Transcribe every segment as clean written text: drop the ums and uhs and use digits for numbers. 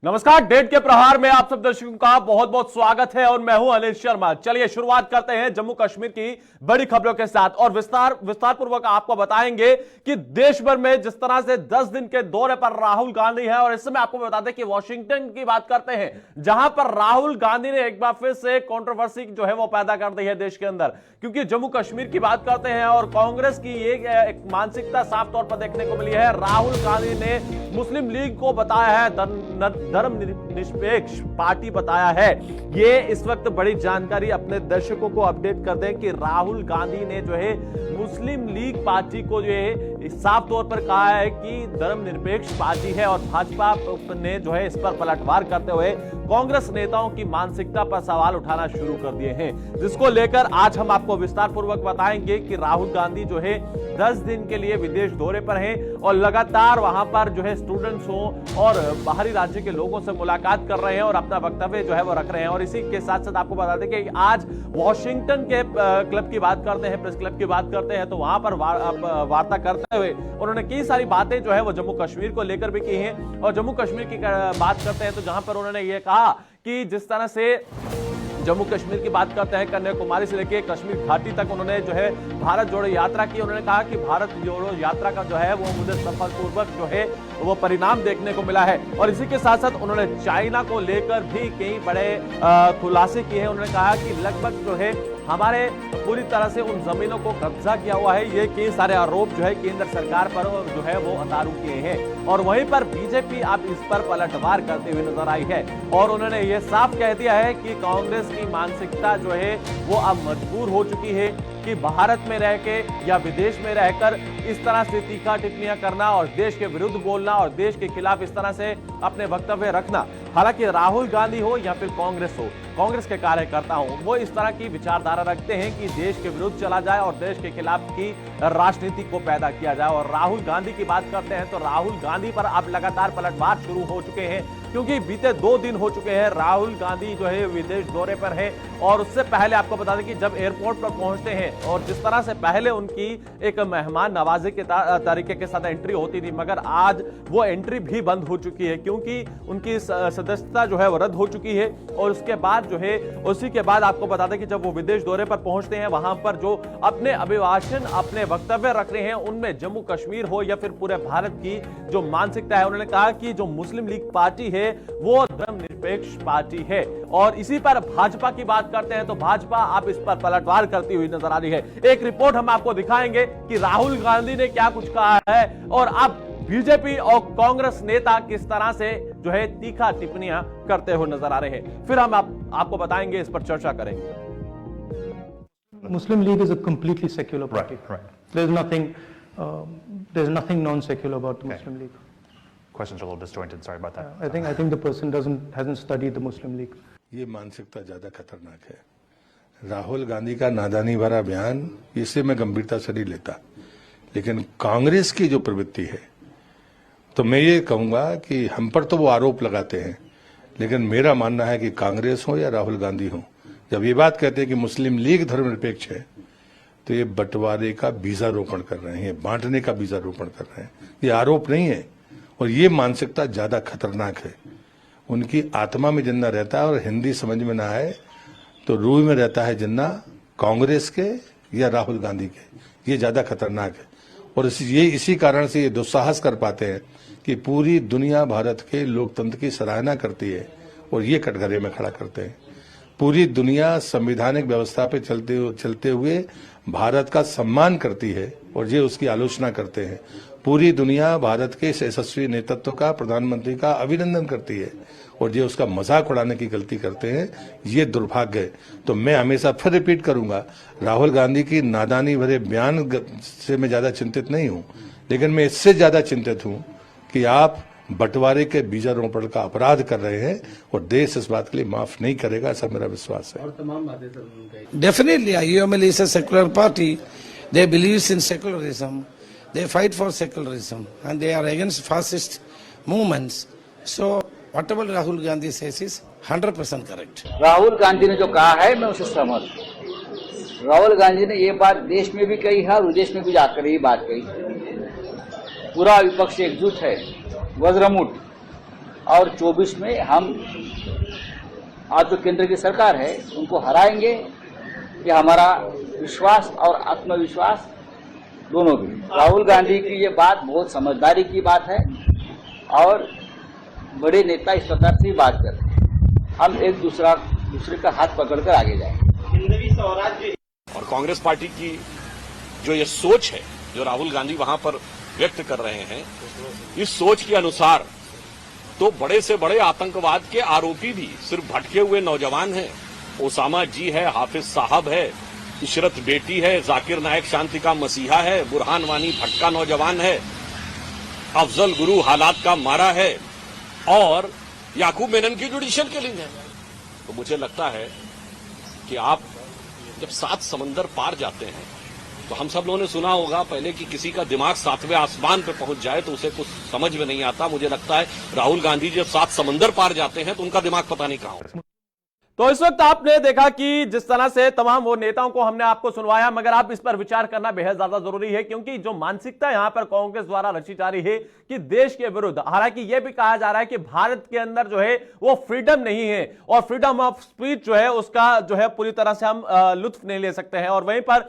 नमस्कार, डेट के प्रहार में आप सब दर्शकों का बहुत बहुत स्वागत है और मैं हूं अनिल शर्मा। चलिए शुरुआत करते हैं जम्मू कश्मीर की बड़ी खबरों के साथ और विस्तार पूर्वक आपको बताएंगे कि देश भर में जिस तरह से 10 दिन के दौरे पर राहुल गांधी है। और इस समय आपको बता दें कि वॉशिंगटन की बात करते हैं, जहां पर राहुल गांधी ने एक बार फिर से कंट्रोवर्सी जो है वो पैदा कर दी है देश के अंदर, क्योंकि जम्मू कश्मीर की बात करते हैं और कांग्रेस की एक मानसिकता साफ तौर पर देखने को मिली है। राहुल गांधी ने मुस्लिम लीग को बताया है धर्म निरपेक्ष पार्टी बताया है। ये इस वक्त बड़ी जानकारी अपने दर्शकों को अपडेट कर दें कि राहुल गांधी ने जो है मुस्लिम लीग पार्टी को जो है साफ तौर पर कहा है कि धर्मनिरपेक्ष पार्टी है और भाजपा ने जो है इस पर पलटवार करते हुए कांग्रेस नेताओं की मानसिकता पर सवाल उठाना शुरू कर दिए हैं, जिसको लेकर आज हम आपको विस्तार पूर्वक बताएंगे कि राहुल गांधी जो है 10 दिन के लिए विदेश दौरे पर हैं और लगातार वहां पर जो है स्टूडेंट्स हो और बाहरी राज्य के लोगों से मुलाकात कर रहे हैं और अपना वक्तव्य जो है वो रख रहे हैं। और इसी के साथ साथ आपको बता दें कि आज वॉशिंगटन के क्लब की बात करते हैं, प्रेस क्लब की बात करते हैं, तो वहां पर वार्ता करते हुए उन्होंने कई सारी बातें जो है वो जम्मू कश्मीर को लेकर भी की हैं। और जम्मू कश्मीर की बात करते हैं तो जहां पर उन्होंने ये कहा कि जिस तरह से जम्मू कश्मीर की बात करते हैं, कन्याकुमारी से लेकर कश्मीर घाटी तक उन्होंने जो है भारत जोड़ो यात्रा की। उन्होंने कहा कि भारत जोड़ो यात्रा का जो है वो मुझे सफलपूर्वक जो है वो परिणाम देखने को मिला है। और इसी के साथ साथ उन्होंने चाइना को लेकर भी कई बड़े खुलासे किए हैं। उन्होंने कहा कि लगभग जो है हमारे पूरी तरह से उन जमीनों को कब्जा किया हुआ है। ये कई सारे आरोप जो है केंद्र सरकार पर जो है वो उतारू किए हैं और वहीं पर बीजेपी अब इस पर पलटवार करते हुए नजर आई है। और उन्होंने ये साफ कह दिया है कि कांग्रेस की मानसिकता जो है वो अब मजबूर हो चुकी है कि भारत में रह के या विदेश में रहकर इस तरह से तीखा टिप्पणियां करना और देश के विरुद्ध बोलना और देश के खिलाफ इस तरह से अपने वक्तव्य रखना। हालांकि राहुल गांधी हो या फिर कांग्रेस हो, कांग्रेस के कार्यकर्ता हो, वो इस तरह की विचारधारा रखते हैं कि देश के विरुद्ध चला जाए और देश के खिलाफ की राजनीति को पैदा किया जाए। और राहुल गांधी की बात करते हैं तो राहुल गांधी पर अब लगातार पलटवार शुरू हो चुके हैं, क्योंकि बीते 2 दिन हो चुके हैं राहुल गांधी जो है विदेश दौरे पर है। और उससे पहले आपको बता दें कि जब एयरपोर्ट पर पहुंचते हैं और जिस तरह से पहले उनकी एक मेहमान नवाजी के तरीके के साथ एंट्री होती थी, मगर आज वो एंट्री भी बंद हो चुकी है क्योंकि उनकी सदस्यता जो है वो रद्द हो चुकी है। और उसके बाद जो है उसी के बाद आपको बता दें कि जब वो विदेश दौरे पर पहुंचते हैं, वहां पर जो अपने अभिभाषण अपने वक्तव्य रख रहे हैं उनमें जम्मू कश्मीर हो या फिर पूरे भारत की जो मानसिकता है, उन्होंने कहा कि जो मुस्लिम लीग पार्टी है वो धर्मनिरपेक्ष पार्टी है। और इसी पर भाजपा की बात करते हैं तो भाजपा अब इस पर पलटवार करती हुई नजर आ रही है। एक रिपोर्ट हम आपको दिखाएंगे कि राहुल गांधी ने क्या कुछ कहा है और अब बीजेपी और कांग्रेस नेता किस तरह से जो है तीखा टिप्पणियां करते हुए नजर आ रहे हैं। फिर हम आपको बताएंगे, इस पर चर्चा करेंगे। Muslim League is a completely secular party. Right. There's nothing non-secular about the Muslim League. Questions are a little disjointed. Sorry about that. I think the person hasn't studied the Muslim League. ये मानसिकता ज्यादा खतरनाक है। राहुल गांधी का नादानी भरा बयान, इसे मैं गंभीरता से नहीं लेता, लेकिन कांग्रेस की जो प्रवृत्ति है, तो मैं ये कहूंगा कि हम पर तो वो आरोप लगाते हैं, लेकिन मेरा मानना है कि कांग्रेस हो या राहुल गांधी हो, जब ये बात कहते हैं कि मुस्लिम लीग धर्मनिरपेक्ष है, तो ये बंटवारे का बीजारोपण कर रहे हैं, बांटने का बीजारोपण कर रहे हैं। ये आरोप नहीं है और ये मानसिकता ज्यादा खतरनाक है। उनकी आत्मा में जिन्ना रहता है और हिंदी समझ में ना आए तो रूह में रहता है जिन्ना कांग्रेस के या राहुल गांधी के, ये ज्यादा खतरनाक है। और इसी कारण से ये दुस्साहस कर पाते हैं कि पूरी दुनिया भारत के लोकतंत्र की सराहना करती है और ये कटघरे में खड़ा करते हैं। पूरी दुनिया संवैधानिक व्यवस्था पे चलते हुए भारत का सम्मान करती है और ये उसकी आलोचना करते हैं। पूरी दुनिया भारत के इस यशस्वी नेतृत्व का, प्रधानमंत्री का अभिनंदन करती है और ये उसका मजाक उड़ाने की गलती करते हैं। ये दुर्भाग्य है। तो मैं हमेशा फिर रिपीट करूंगा, राहुल गांधी की नादानी भरे बयान से मैं ज्यादा चिंतित नहीं हूं, लेकिन मैं इससे ज्यादा चिंतित हूं कि आप बंटवारे के बीजारोपण का अपराध कर रहे हैं और देश इस बात के लिए माफ नहीं करेगा, ऐसा मेरा विश्वास है। Definitely, IUML is a secular party. They believe in secularism. They fight for secularism, and they are against fascist movements. So, whatever Rahul Gandhi says is 100% correct. Rahul Gandhi ने जो कहा है मैं उसे सहमत हूँ। राहुल गांधी ने ये बात देश में भी कही है और विदेश में भी जाकर ये बात कही। पूरा विपक्ष एकजुट है, वज्रमुठ और 24 में हम आज जो केंद्र की सरकार है उनको हराएंगे। ये हमारा विश्वास और आत्मविश्वास दोनों भी। राहुल गांधी की ये बात बहुत समझदारी की बात है और बड़े नेता इस प्रकार से बात कर रहे हैं। हम एक दूसरे का हाथ पकड़कर आगे जाएंगे। और कांग्रेस पार्टी की जो ये सोच है जो राहुल गांधी वहां पर व्यक्त कर रहे हैं, इस सोच के अनुसार तो बड़े से बड़े आतंकवाद के आरोपी भी सिर्फ भटके हुए नौजवान हैं। ओसामा जी है, हाफिज साहब है, इशरत बेटी है, जाकिर नायक शांति का मसीहा है, बुरहान वानी भटका नौजवान है, अफजल गुरु हालात का मारा है और याकूब मेनन की जुडिशियल किलिंग है। तो मुझे लगता है कि आप जब 7 समंदर पार जाते हैं तो हम सब लोगों ने सुना होगा पहले कि किसी का दिमाग 7वें आसमान पे पहुंच जाए तो उसे कुछ समझ में नहीं आता। मुझे लगता है राहुल गांधी जब 7 समंदर पार जाते हैं तो उनका दिमाग पता नहीं कहां होता। तो इस वक्त आपने देखा कि जिस तरह से तमाम वो नेताओं को हमने आपको सुनवाया, मगर आप इस पर विचार करना बेहद ज्यादा जरूरी है, क्योंकि जो मानसिकता यहां पर कांग्रेस द्वारा रची जा रही है कि देश के विरुद्ध, हालांकि यह भी कहा जा रहा है कि भारत के अंदर जो है वो फ्रीडम नहीं है और फ्रीडम ऑफ स्पीच जो है उसका जो है पूरी तरह से हम लुत्फ नहीं ले सकते हैं। और वहीं पर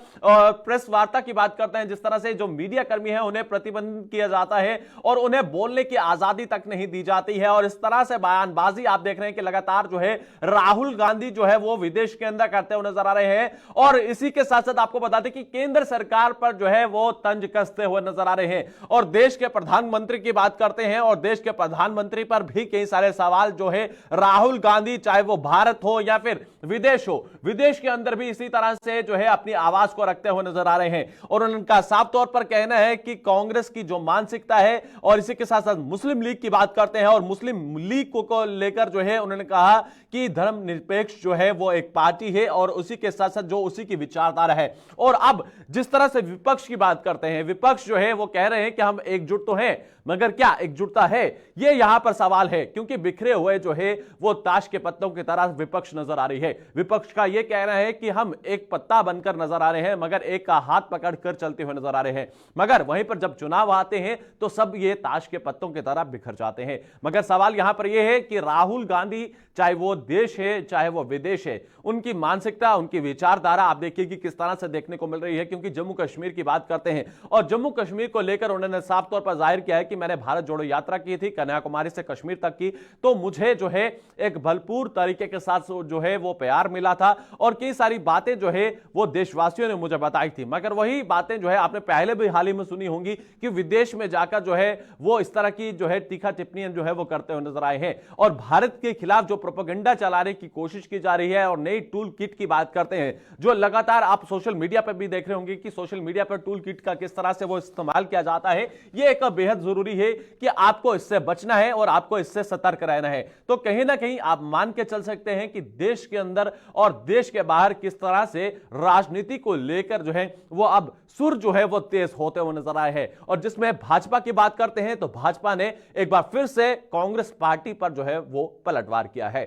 प्रेस वार्ता की बात करते हैं, जिस तरह से जो मीडिया कर्मी है उन्हें प्रतिबंधित किया जाता है और उन्हें बोलने की आजादी तक नहीं दी जाती है। और इस तरह से बयानबाजी आप देख रहे हैं कि लगातार जो है राहुल गांधी जो है वो विदेश के अंदर करते हुए नजर आ रहे हैं। और इसी के साथ साथ आपको बता दें कि केंद्र सरकार पर जो है वो तंज कसते हुए नजर आ रहे हैं और देश के प्रधानमंत्री की बात करते हैं और देश के प्रधानमंत्री पर भी कई सारे सवाल जो है राहुल गांधी, चाहे वो भारत हो या फिर विदेश हो, विदेश के अंदर भी इसी तरह से जो है अपनी आवाज को रखते हुए नजर आ रहे हैं। और उनका साफ तौर पर कहना है कि कांग्रेस की जो मानसिकता है, और इसी के साथ साथ मुस्लिम लीग की बात करते हैं और मुस्लिम लीग को लेकर जो है उन्होंने कहा कि धर्मनिरपेक्ष जो है वो एक पार्टी है और उसी के साथ साथ जो उसी की विचारधारा है। और अब जिस तरह से विपक्ष की बात करते हैं, विपक्ष जो है वो कह रहे हैं कि हम एकजुट तो हैं, मगर क्या एकजुटता है, ये यहां पर सवाल है, क्योंकि बिखरे हुए जो है वो ताश के पत्तों की तरह विपक्ष नजर आ रही है। विपक्ष का यह कहना है कि हम एक पत्ता बनकर नजर आ रहे हैं मगर एक का हाथ पकड़कर चलते हुए नजर आ रहे हैं, मगर वहीं पर जब चुनाव आते हैं तो सब ये ताश के पत्तों की तरह बिखर जाते हैं। मगर सवाल यहां पर यह है कि राहुल गांधी, चाहे वो देश है चाहे वो विदेश है, उनकी मानसिकता, उनकी विचारधारा आप देखिए कि किस तरह से देखने को मिल रही है। क्योंकि जम्मू कश्मीर की बात करते हैं और जम्मू कश्मीर को लेकर उन्होंने साफ तौर पर जाहिर किया है कि मैंने भारत जोड़ो यात्रा की थी कन्याकुमारी से कश्मीर तक की, तो मुझे जो है एक भरपूर तरीके के साथ जो है वो प्यार मिला था और कई सारी बातें जो है वो देशवासियों ने मुझे बताई थी। मगर वही बातें जो है आपने पहले भी हाल ही में सुनी होंगी कि विदेश में जाकर जो है वो इस तरह की जो है तीखा टिप्पणियां जो है वो करते हुए नजर आए हैं और भारत के खिलाफ जो प्रोपेगेंडा चलाने की कोशिश की जा रही है और नई टूल किट की बात करते हैं, जो लगातार आप सोशल मीडिया पर भी देख रहे होंगे कि सोशल मीडिया पर टूल किट का किस तरह से वो इस्तेमाल किया जाता है। यह एक बेहद जरूरी है कि आपको इससे बचना है और आपको इससे सतर्क रहना है। तो कहीं ना कहीं आप मान के चल सकते हैं कि देश के अंदर और देश के बाहर किस तरह से राजनीति को लेकर जो है वो अब सुर जो है वो तेज होते हुए नजर आए हैं। और जिसमें भाजपा की बात करते हैं तो भाजपा ने एक बार फिर से कांग्रेस पार्टी पर जो है वो पलटवार किया है।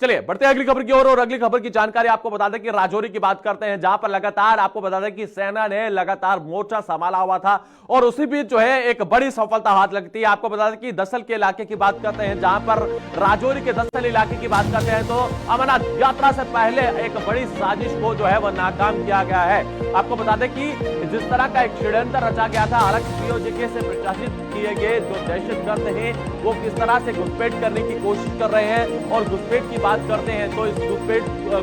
चलिए बढ़ते हैं अगली खबर की ओर और अगली खबर की जानकारी आपको बता दें कि राजौरी की बात करते हैं, जहां पर लगातार आपको बता दें कि सेना ने लगातार मोर्चा संभाला हुआ था और उसी बीच जो है एक बड़ी सफलता हाथ लगती है। आपको बता दें कि दसल के इलाके की बात करते हैं, जहां पर राजौरी के दसल इलाके की बात करते हैं तो अमरनाथ यात्रा से पहले एक बड़ी साजिश को जो है वह नाकाम किया गया है। आपको बता दें कि जिस तरह का एक षड्यंत्र रचा गया था, हालांकि पीओजे से प्रशासित किए गए जो दहशतगर्द हैं वो किस तरह से घुसपैठ करने की कोशिश कर रहे हैं और घुसपैठ की बात करते हैं तो इस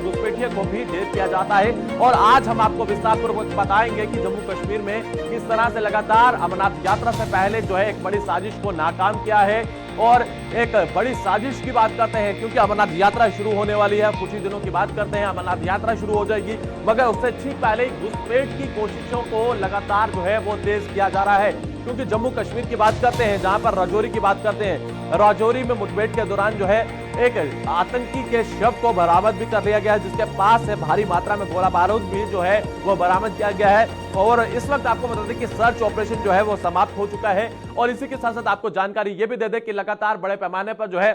घुसपैठियों को भी जेल किया जाता है। और आज हम आपको विस्तारपूर्वक बताएंगे कि जम्मू कश्मीर में किस तरह से लगातार अमरनाथ यात्रा से पहले जो है एक बड़ी साजिश को नाकाम किया है। और एक बड़ी साजिश की बात करते हैं क्योंकि अमरनाथ यात्रा शुरू होने वाली है, कुछ ही दिनों की बात करते हैं अमरनाथ यात्रा शुरू हो जाएगी, मगर उससे ठीक पहले घुसपैठ की कोशिशों को लगातार जो है वो तेज किया जा रहा है। क्योंकि जम्मू कश्मीर की बात करते हैं, जहां पर राजौरी की बात करते हैं, राजौरी में मुठभेड़ के दौरान जो है एक आतंकी के शव को बरामद भी कर लिया गया है, जिसके पास से भारी मात्रा में गोला बारूद भी जो है वो बरामद किया गया है। और इस वक्त आपको बता दें कि सर्च ऑपरेशन जो है वो समाप्त हो चुका है। और इसी के साथ साथ आपको जानकारी ये भी दे दें कि लगातार बड़े पैमाने पर जो है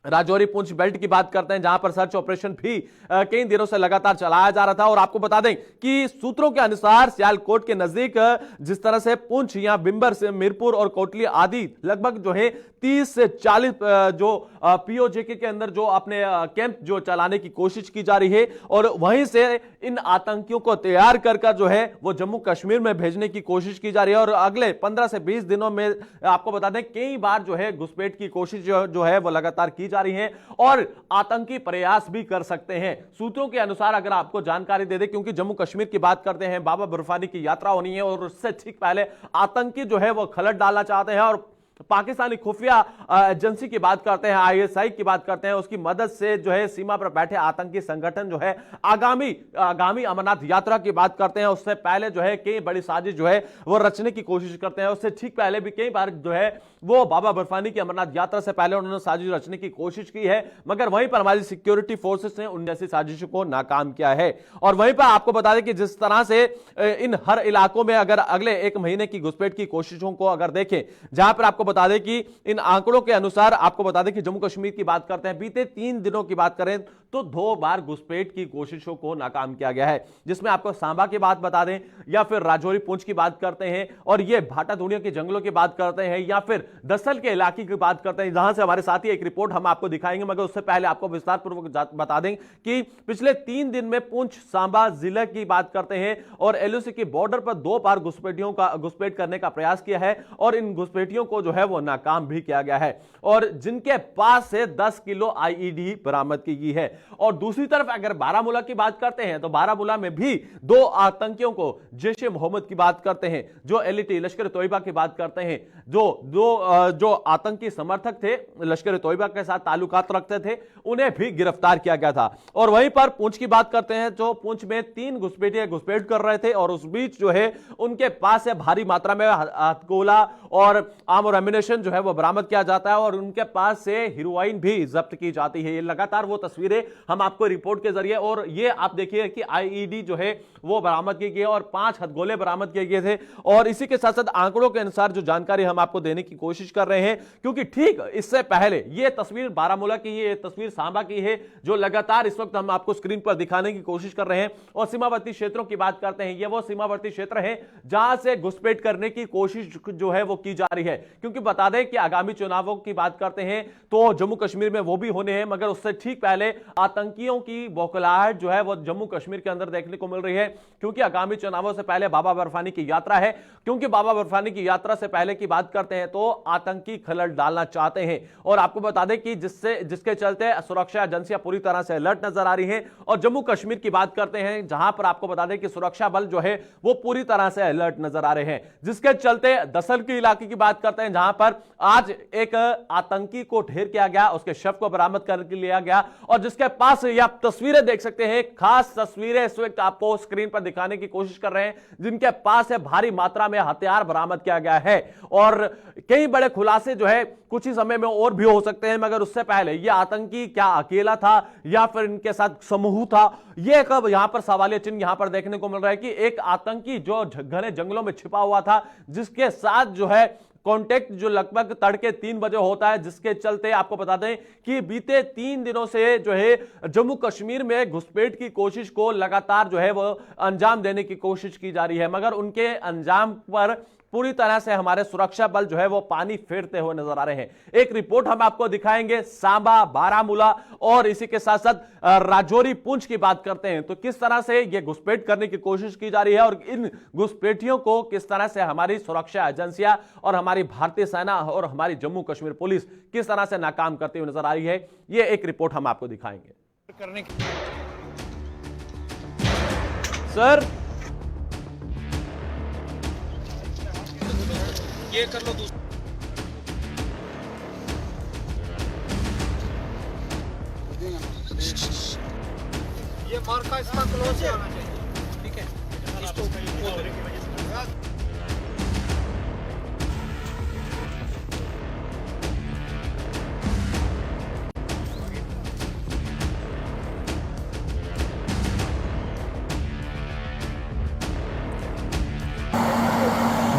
राजौरी पुंछ बेल्ट की बात करते हैं, जहां पर सर्च ऑपरेशन भी कई दिनों से लगातार चलाया जा रहा था। और आपको बता दें कि सूत्रों के अनुसार सियालकोट के नजदीक जिस तरह से पुंछ या बिंबर से मीरपुर और कोटली आदि लगभग जो है 30 से 40 जो पीओजेके के अंदर जो अपने कैंप जो चलाने की कोशिश की जा रही है, और वहीं से इन आतंकियों को तैयार कर जो है वो जम्मू कश्मीर में भेजने की कोशिश की जा रही है। और अगले 15 से 20 दिनों में आपको बता दें कई बार जो है घुसपैठ की कोशिश जो है वो लगातार की जा रही है और आतंकी प्रयास भी कर सकते हैं। सूत्रों के अनुसार अगर आपको जानकारी दे दें, क्योंकि जम्मू कश्मीर की बात करते हैं, बाबा बर्फानी की यात्रा होनी है और उससे ठीक पहले आतंकी जो है वो खलट डालना चाहते हैं। और पाकिस्तानी खुफिया एजेंसी की बात करते हैं, आईएसआई की बात करते हैं, उसकी मदद से जो है सीमा पर बैठे आतंकी संगठन जो है आगामी अमरनाथ यात्रा की बात करते हैं, उससे पहले जो है कई बड़ी साजिश जो है वो रचने की कोशिश करते हैं। उससे ठीक पहले भी कई बार जो है वो बाबा बर्फानी की अमरनाथ यात्रा से पहले उन्होंने साजिश रचने की कोशिश की है, मगर वहीं पर हमारी सिक्योरिटी फोर्सेस ने उन जैसी साजिशों को नाकाम किया है। और वहीं पर आपको बता दें कि जिस तरह से इन हर इलाकों में अगर अगले 1 महीने की घुसपैठ की कोशिशों को अगर देखें, जहां पर आपको बता दें कि इन आंकड़ों के अनुसार आपको बता दें कि जम्मू कश्मीर की बात करते हैं, बीते 3 दिनों की बात करें तो 2 बार घुसपैठ की कोशिशों को नाकाम किया गया है, जिसमें आपको सांबा की बात बता दें या फिर राजौरी पुंछ की बात करते हैं, और ये भाटा दुनिया के जंगलों की बात करते हैं, या फिर दसल के इलाके की बात करते हैं, जहां से हमारे साथी एक रिपोर्ट हम आपको दिखाएंगे। मगर उससे पहले आपको विस्तार पूर्वक बता दें कि पिछले 3 दिन में पुंछ सांबा जिले की बात करते हैं और एलओसी की बॉर्डर पर 2 बार घुसपैठ करने का प्रयास किया है, और इन घुसपैठियों को जो है वो नाकाम भी किया गया है, और जिनके पास से 10 किलो आईईडी बरामद की गई है। और दूसरी तरफ अगर बारामूला की बात करते हैं तो बारामूला में भी 2 आतंकियों को, जैश ए मोहम्मद की बात करते हैं, जो एलईटी लश्कर तोयबा की बात करते हैं, जो आतंकी समर्थक थे, लश्कर तोयबा के साथ ताल्लुकात रखते थे, उन्हें भी गिरफ्तार किया गया था। और वहीं पर पुंछ की बात करते हैं, जो पुंछ में 3 घुसपैठिए घुसपैठ कर रहे थे, और उस बीच जो है उनके पास से भारी मात्रा में हथगोला और आर्म और एम्युनिशन जो है वो बरामद किया जाता है, और उनके पास से हेरोइन भी जब्त की जाती है। ये लगातार वो तस्वीरें हम आपको रिपोर्ट के जरिए, और ये आप देखिए कि आईईडी जो है वो बरामद की गई है और 5 हथगोले बरामद किए गए थे। और इसी के साथ साथ आंकड़ों के अनुसार जो जानकारी हम आपको देने की कोशिश कर रहे हैं, क्योंकि ठीक इससे पहले ये तस्वीर बारामूला की, ये तस्वीर सांबा की है, जो लगातार इस वक्त हम आपको स्क्रीन पर दिखाने की कोशिश कर रहे हैं। और सीमावर्ती क्षेत्रों की बात करते हैं, ये वो सीमावर्ती क्षेत्र है जहां से घुसपैठ करने की कोशिश जो है वो की जा रही है, क्योंकि बता दें कि आगामी चुनावों की बात करते हैं तो जम्मू कश्मीर में वो भी होने हैं, मगर उससे ठीक पहले आतंकियों की बौखलाहट जो है वो जम्मू कश्मीर के अंदर देखने को मिल रही है, क्योंकि आगामी चुनावों से पहले बाबा बर्फानी की यात्रा है। क्योंकि बाबा बर्फानी की यात्रा से पहले की बात करते हैं तो आतंकी खलल डालना चाहते हैं, और आपको बता दें कि जिसके चलते सुरक्षा एजेंसियां पूरी तरह से अलर्ट नजर आ रही हैं। और जम्मू कश्मीर की बात करते हैं, जहां पर आपको बता दें कि सुरक्षा बल जो है वो पूरी तरह से अलर्ट नजर आ रहे हैं, जिसके चलते दसल के इलाके की बात करते हैं, जहां पर आज एक आतंकी को ढेर किया गया, उसके शव को बरामद करके लिया गया, और जिसके पास ये आप तस्वीरें देख सकते हैं, खास तस्वीरें इस वक्त आपको स्क्रीन पर दिखाने की कोशिश कर रहे हैं, जिनके पास है भारी मात्रा में हथियार बरामद किया गया है। और कई बड़े खुलासे जो है कुछ ही समय में और भी हो सकते हैं, मगर उससे पहले यह आतंकी क्या अकेला था या फिर इनके साथ समूह था, यह कब यहां पर सवालिया चिन्ह यहां पर देखने को मिल रहा है कि एक आतंकी जो घने जंगलों में छिपा हुआ था, जिसके साथ जो है कांटेक्ट जो लगभग तड़के 3 बजे होता है, जिसके चलते आपको बता दें कि बीते 3 दिनों से जो है जम्मू कश्मीर में घुसपैठ की कोशिश को लगातार जो है वो अंजाम देने की कोशिश की जा रही है, मगर उनके अंजाम पर पूरी तरह से हमारे सुरक्षा बल जो है वो पानी फेरते हुए नजर आ रहे हैं। एक रिपोर्ट हम आपको दिखाएंगे सांबा, बारामूला और इसी के साथ साथ राजौरी पुंछ की बात करते हैं तो किस तरह से ये घुसपैठ करने की कोशिश की जा रही है, और इन घुसपैठियों को किस तरह से हमारी सुरक्षा एजेंसियां और हमारी भारतीय सेना और हमारी जम्मू कश्मीर पुलिस किस तरह से नाकाम करती हुई नजर आ रही है। ये एक रिपोर्ट हम आपको दिखाएंगे। सर ये कर लो ये मार्का इसका क्लोज से आना चाहिए, ठीक है।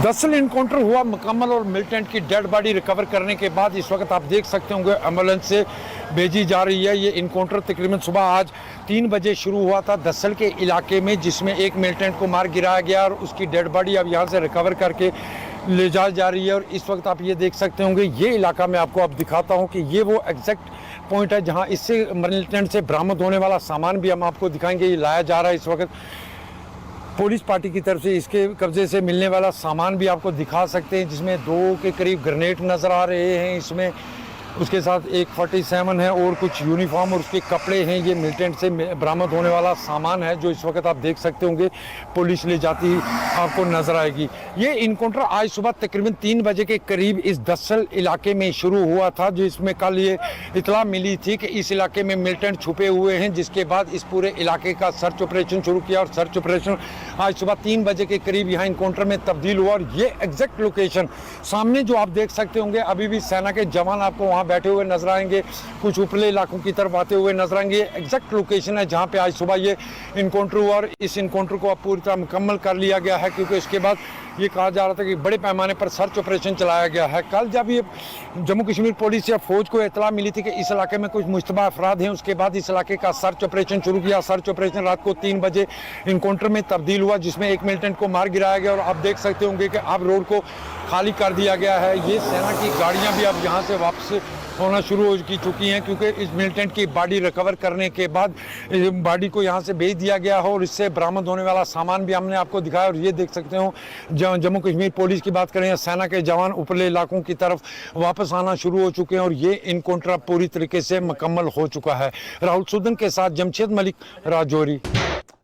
दरअसल इनकाउंटर हुआ मुकम्मल और मिलिटेंट की डेड बॉडी रिकवर करने के बाद इस वक्त आप देख सकते होंगे एम्बुलेंस से भेजी जा रही है। ये इनकाउंटर तकरीबन सुबह आज 3 बजे शुरू हुआ था दसल के इलाके में, जिसमें एक मिलिटेंट को मार गिराया गया और उसकी डेड बॉडी अब यहाँ से रिकवर करके ले जाई जा रही है। और इस वक्त आप ये देख सकते होंगे, ये इलाका मैं आपको अब दिखाता हूँ कि ये वो एग्जैक्ट पॉइंट है जहाँ इससे मिलिटेंट से बरामद होने वाला सामान भी हम आपको दिखाएंगे। ये लाया जा रहा है इस वक्त पुलिस पार्टी की तरफ से। इसके कब्जे से मिलने वाला सामान भी आपको दिखा सकते हैं, जिसमें 2 के करीब ग्रेनेड नज़र आ रहे हैं इसमें, उसके साथ एक 47 है और कुछ यूनिफॉर्म और उसके कपड़े हैं। ये मिलिटेंट से बरामद होने वाला सामान है जो इस वक्त आप देख सकते होंगे पुलिस ले जाती आपको नजर आएगी। ये इनकाउंटर आज सुबह तकरीबन 3 बजे के करीब इस दसल इलाके में शुरू हुआ था, जिसमें कल ये इतला मिली थी कि इस इलाके में मिलिटेंट छुपे हुए हैं, जिसके बाद इस पूरे इलाके का सर्च ऑपरेशन शुरू किया। और सर्च ऑपरेशन आज सुबह 3 बजे के करीब यहाँ इनकाउंटर में तब्दील हुआ। और ये एग्जैक्ट लोकेशन सामने जो आप देख सकते होंगे, अभी भी सेना के जवान आपको वहाँ बैठे हुए नजर आएंगे, कुछ उपले इलाकों की तरफ आते हुए नजर आएंगे। एग्जैक्ट लोकेशन है जहाँ पे आज सुबह ये इनकाउंटर हुआ। और इस इनकाउंटर को अब पूरी तरह मुकम्मल कर लिया गया है, क्योंकि इसके बाद ये कहा जा रहा था कि बड़े पैमाने पर सर्च ऑपरेशन चलाया गया है। कल जब ये जम्मू कश्मीर पुलिस या फौज को इतला मिली थी कि इस इलाके में कुछ मुश्तबा अफराद हैं, उसके बाद इस इलाके का सर्च ऑपरेशन शुरू किया। सर्च ऑपरेशन रात को 3 बजे इनकाउंटर में तब्दील हुआ, जिसमें एक मिलिटेंट को मार गिराया गया। और आप देख सकते होंगे कि अब रोड को खाली कर दिया गया है। ये सेना की गाड़ियाँ भी अब यहाँ से वापस होना शुरू हो चुकी हैं, क्योंकि इस मिलिटेंट की बॉडी रिकवर करने के बाद बॉडी को यहाँ से भेज दिया गया हो। और इससे बरामद होने वाला सामान भी हमने आपको दिखाया। और ये देख सकते हो, जम्मू कश्मीर पुलिस की बात करें या सेना के जवान उपले इलाकों की तरफ वापस आना शुरू हो चुके हैं। और ये इनकाउंटर पूरी तरीके से मुकम्मल हो चुका है। राहुल सुदन के साथ जमशेद मलिक, राजौरी।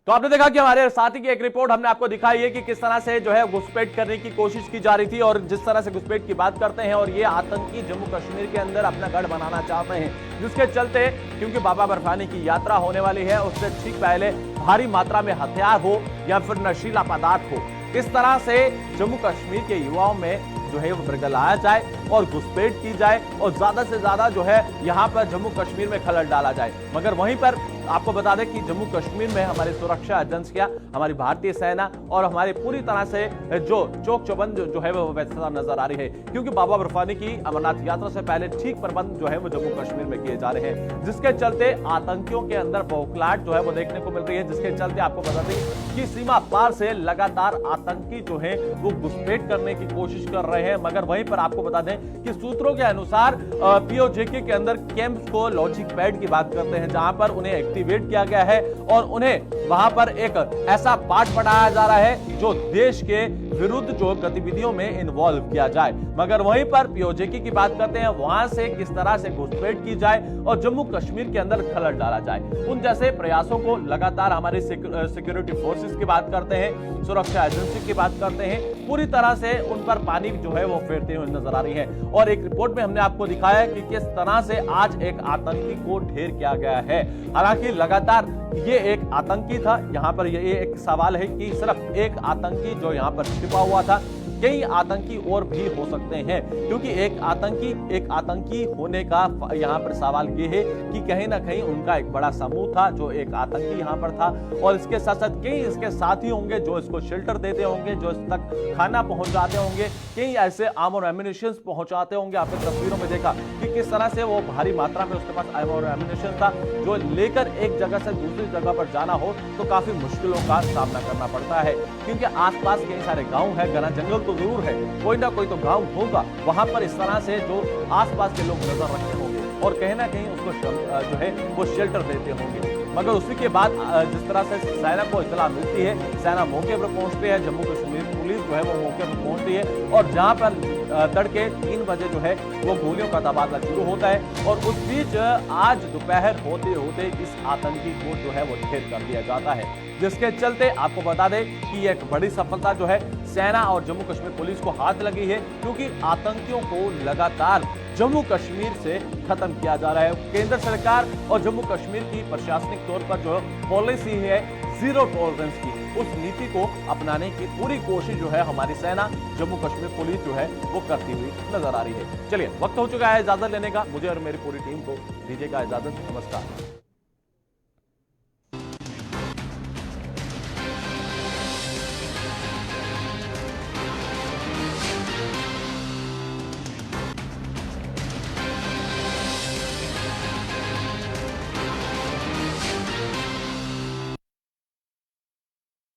तो आपने देखा कि हमारे साथी की एक रिपोर्ट हमने आपको दिखाई है कि किस तरह से जो है घुसपैठ करने की कोशिश की जा रही थी। और जिस तरह से घुसपैठ की बात करते हैं, और ये आतंकी जम्मू कश्मीर के अंदर अपना गढ़ बनाना चाहते हैं, जिसके चलते क्योंकि बाबा बर्फानी की यात्रा होने वाली है, उससे ठीक पहले भारी मात्रा में हथियार हो या फिर नशीला पदार्थ हो, इस तरह से जम्मू कश्मीर के युवाओं में जो है वो बरगलाया जाए और घुसपैठ की जाए और ज्यादा से ज्यादा जो है यहाँ पर जम्मू कश्मीर में खलल डाला जाए। मगर वहीं पर आपको बता दें कि जम्मू कश्मीर में हमारी सुरक्षा एजेंसियां, हमारी भारतीय सेना और हमारे पूरी तरह से जो चौक चौबंद जो है वो व्यवस्था नजर आ रही है, क्योंकि बाबा बर्फानी की अमरनाथ यात्रा से पहले ठीक प्रबंध जो है वो जम्मू कश्मीर में किए जा रहे हैं, जिसके चलते आतंकियों के अंदर बौखलाहट जो है वो देखने को मिल रही है। जिसके चलते आपको बता दें कि सीमा पार से लगातार आतंकी जो है वो घुसपैठ करने की कोशिश कर रहे हैं। मगर वहीं पर आपको बता दें कि सूत्रों के अनुसार पीओजेके के अंदर कैंप को लॉन्चिंग पैड की बात करते हैं, जहां पर उन्हें एक्टिवेट किया गया है और उन्हें वहां पर एक ऐसा पार्ट बनाया जा रहा है जो देश के विरुद्ध जो गतिविधियों में इन्वॉल्व किया जाए। मगर वहीं पर पीओजेके की बात करते हैं, वहां से किस तरह से घुसपैठ की जाए और जम्मू कश्मीर के अंदर खलल डाला जाए, उन जैसे प्रयासों को लगातार हमारे सिक्योरिटी फोर्सेस की बात करते हैं, सुरक्षा एजेंसी की बात करते हैं, पूरी तरह से उन पर पानी जो है वो फेरते हुए नजर आ रही है। और एक रिपोर्ट में हमने आपको दिखाया है कि किस तरह से आज एक आतंकी को ढेर किया गया है। हालांकि लगातार ये एक आतंकी था, यहाँ पर ये एक सवाल है कि सिर्फ एक आतंकी जो यहाँ पर छिपा हुआ था, कई आतंकी और भी हो सकते हैं, क्योंकि एक आतंकी होने का यहाँ पर सवाल ये है कि कहीं ना कहीं उनका एक बड़ा समूह था जो एक आतंकी यहाँ पर था। और इसके साथ साथ कई इसके साथी होंगे जो इसको शेल्टर देते होंगे, जो इस तक खाना पहुंचाते होंगे, कई ऐसे आर्म और एम्युनिशन पहुंचाते होंगे। आपने तस्वीरों में देखा कि किस तरह से वो भारी मात्रा में उसके पास आर्म और एम्युनिशन था, जो लेकर एक जगह से दूसरी जगह पर जाना हो तो काफी मुश्किलों का सामना करना पड़ता है, क्योंकि आसपास कई सारे गाँव है, घना जंगल तो जरूर है, कोई ना कोई तो गांव होगा, वहां पर इस तरह से जो आसपास के लोग नजर रखते होंगे और कहीं ना कहीं उसको जो है वो शेल्टर देते होंगे। मगर उसी के बाद जिस तरह से सेना को इत्तला मिलती है, सेना मौके पर पहुंचती है, जम्मू कश्मीर पुलिस जो है वो मौके पर पहुंचती है और जहां पर तड़के 3 बजे जो है वो गोलियों का तबादला शुरू होता है। और उस बीच आज दोपहर होते होते इस आतंकी को जो है वो ढेर कर दिया जाता है, जिसके चलते आपको बता दें कि एक बड़ी सफलता जो है सेना और जम्मू कश्मीर पुलिस को हाथ लगी है, क्योंकि आतंकियों को लगातार जम्मू कश्मीर से खत्म किया जा रहा है। केंद्र सरकार और जम्मू कश्मीर की प्रशासनिक तौर पर जो पॉलिसी है जीरो टॉलरेंस की, उस नीति को अपनाने की पूरी कोशिश जो है हमारी सेना, जम्मू कश्मीर पुलिस जो है वो करती हुई नजर आ रही है। चलिए, वक्त हो चुका है इजाजत लेने का, मुझे और मेरी पूरी टीम को दीजिएगा इजाजत। नमस्कार।